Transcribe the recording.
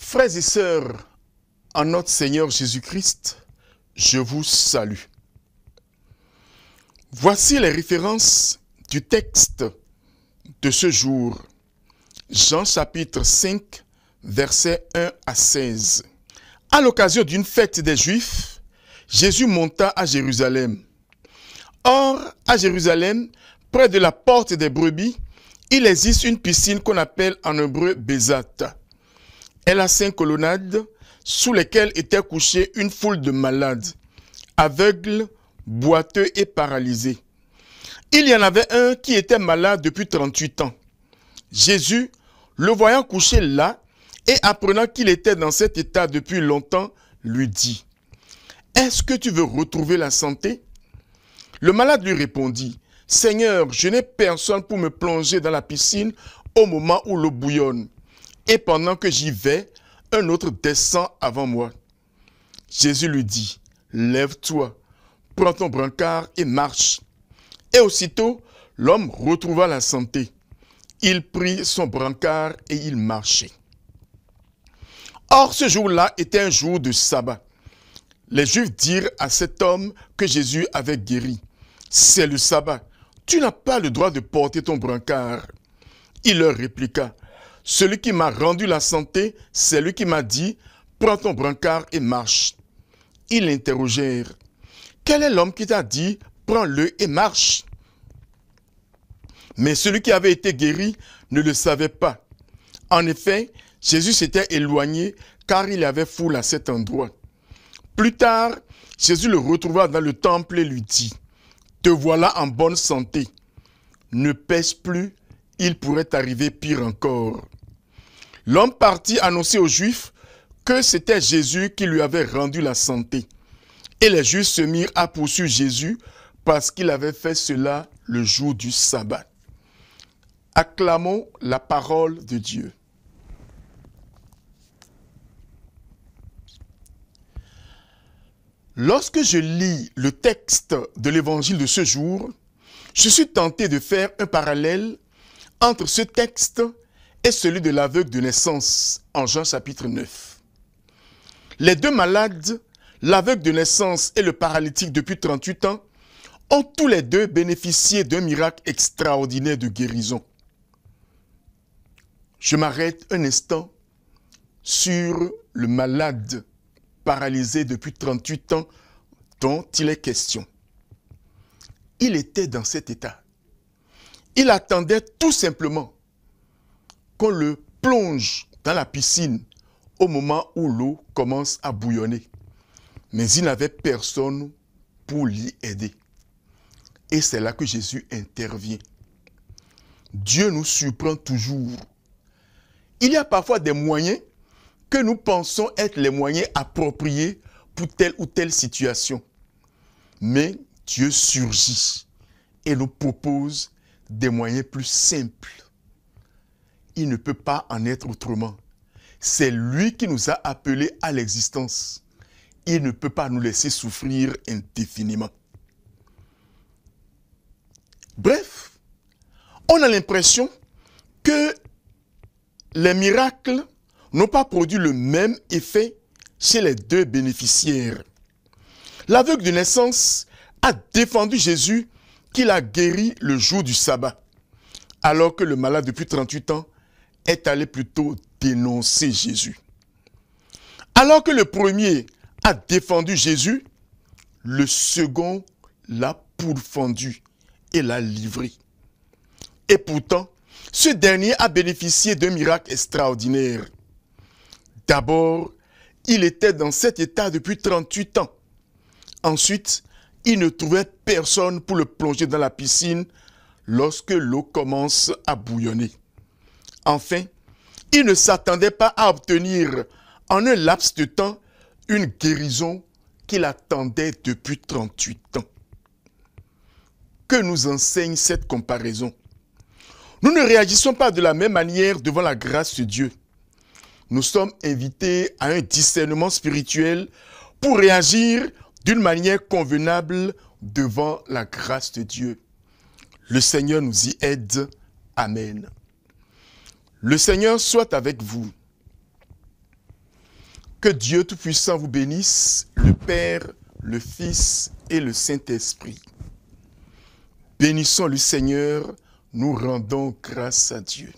Frères et sœurs, en notre Seigneur Jésus-Christ, je vous salue. Voici les références du texte de ce jour. Jean chapitre 5, versets 1 à 16. À l'occasion d'une fête des Juifs, Jésus monta à Jérusalem. Or, à Jérusalem, près de la porte des brebis, il existe une piscine qu'on appelle en hébreu Bézat. Elle a 5 colonnades sous lesquelles était couchée une foule de malades, aveugles, boiteux et paralysés. Il y en avait un qui était malade depuis 38 ans. Jésus, le voyant couché là et apprenant qu'il était dans cet état depuis longtemps, lui dit : « Est-ce que tu veux retrouver la santé ?» Le malade lui répondit : « Seigneur, je n'ai personne pour me plonger dans la piscine au moment où l'eau bouillonne. Et pendant que j'y vais, un autre descend avant moi. » Jésus lui dit : « Lève-toi, prends ton brancard et marche. » Et aussitôt, l'homme retrouva la santé. Il prit son brancard et il marchait. Or, ce jour-là était un jour de sabbat. Les Juifs dirent à cet homme que Jésus avait guéri : « C'est le sabbat, tu n'as pas le droit de porter ton brancard. » Il leur répliqua : « Celui qui m'a rendu la santé, c'est lui qui m'a dit : prends ton brancard et marche. » Ils l'interrogèrent : « Quel est l'homme qui t'a dit : prends-le et marche ?» Mais celui qui avait été guéri ne le savait pas. En effet, Jésus s'était éloigné car il y avait foule à cet endroit. Plus tard, Jésus le retrouva dans le temple et lui dit : « Te voilà en bonne santé. Ne pêche plus, il pourrait t'arriver pire encore. » L'homme partit annoncer aux Juifs que c'était Jésus qui lui avait rendu la santé. Et les Juifs se mirent à poursuivre Jésus parce qu'il avait fait cela le jour du sabbat. Acclamons la parole de Dieu. Lorsque je lis le texte de l'évangile de ce jour, je suis tenté de faire un parallèle entre ce texte et celui de l'aveugle de naissance en Jean chapitre 9. Les deux malades, l'aveugle de naissance et le paralytique depuis 38 ans, ont tous les deux bénéficié d'un miracle extraordinaire de guérison. Je m'arrête un instant sur le malade paralysé depuis 38 ans dont il est question. Il était dans cet état. Il attendait tout simplement qu'on le plonge dans la piscine au moment où l'eau commence à bouillonner. Mais il n'avait personne pour l'y aider. Et c'est là que Jésus intervient. Dieu nous surprend toujours. Il y a parfois des moyens que nous pensons être les moyens appropriés pour telle ou telle situation. Mais Dieu surgit et nous propose des moyens plus simples. Il ne peut pas en être autrement. C'est lui qui nous a appelés à l'existence. Il ne peut pas nous laisser souffrir indéfiniment. Bref, on a l'impression que les miracles n'ont pas produit le même effet chez les deux bénéficiaires. L'aveugle de naissance a défendu Jésus qu'il a guéri le jour du sabbat, alors que le malade depuis 38 ans est allé plutôt dénoncer Jésus. Alors que le premier a défendu Jésus, le second l'a pourfendu et l'a livré. Et pourtant, ce dernier a bénéficié d'un miracle extraordinaire. D'abord, il était dans cet état depuis 38 ans. Ensuite, il ne trouvait personne pour le plonger dans la piscine lorsque l'eau commence à bouillonner. Enfin, il ne s'attendait pas à obtenir en un laps de temps une guérison qu'il attendait depuis 38 ans. Que nous enseigne cette comparaison? Nous ne réagissons pas de la même manière devant la grâce de Dieu. Nous sommes invités à un discernement spirituel pour réagir d'une manière convenable devant la grâce de Dieu. Le Seigneur nous y aide. Amen. Le Seigneur soit avec vous. Que Dieu Tout-Puissant vous bénisse, le Père, le Fils et le Saint-Esprit. Bénissons le Seigneur, nous rendons grâce à Dieu.